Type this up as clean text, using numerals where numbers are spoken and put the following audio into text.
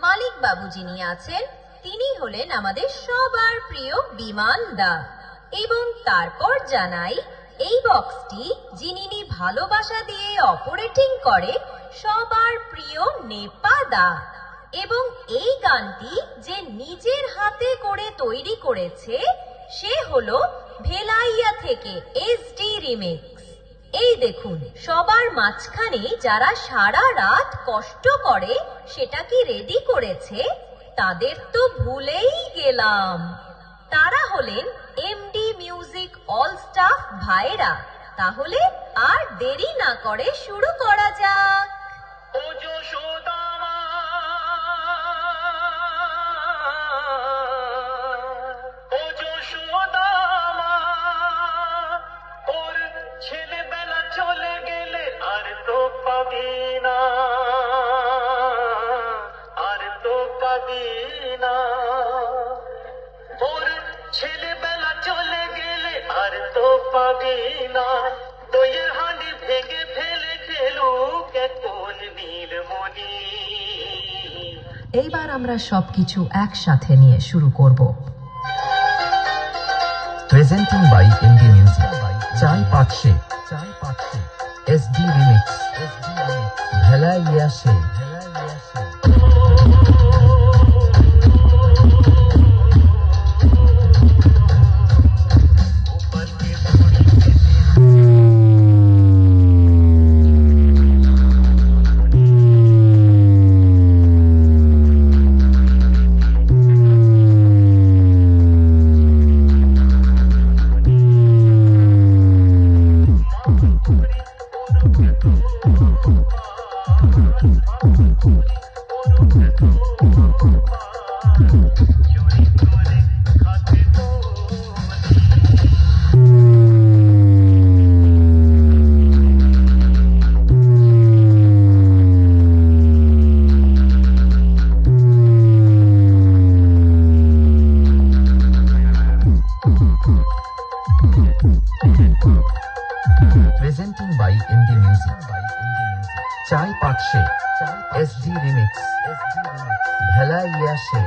মালিক বাবু যিনি আছেন তিনি হলেন আমাদের সবার প্রিয় বিমান দা। এবং তারপর জানাই এই বক্সটি যিনি ভালোবাসা দিয়ে অপারেটিং করে সবার প্রিয় নেপা দা। এবং এই গানটি যে নিজের হাতে করে তৈরি করেছে সে হলো ভেলাইয়া থেকে এসডি রিমিক্স। এই দেখুন সবার মাঝখানে যারা সারা রাত কষ্ট করে সেটা কি রেডি করেছে তাদের তো ভুলেই গেলাম। তারা হলেন এমডি মিউজিক অল স্টাফ ভাইরা। তাহলে আর দেরি না করে শুরু করা যাক। ও যশোদা ছেলেবেলা চলে গেলে আর তো পাবি না, আর তো পাবি না। ওর ছেলেবেলা চলে গেলে আর তো পাবি না। দইয়ের হাঁড়ি ভেঙে ফেলে খেলুক এখন নীলমণি। এইবার আমরা সবকিছু একসাথে নিয়ে শুরু করব। প্রেজেন্টিং বাই এমডি মিউজিক, চাই পাচ্ছে এসডি রিমিক্স, ভেলাইয়া সে। Presenting by MD Music, চাই পাচ্ছে এসডি রিমিক্স, ভেলাইয়া সে।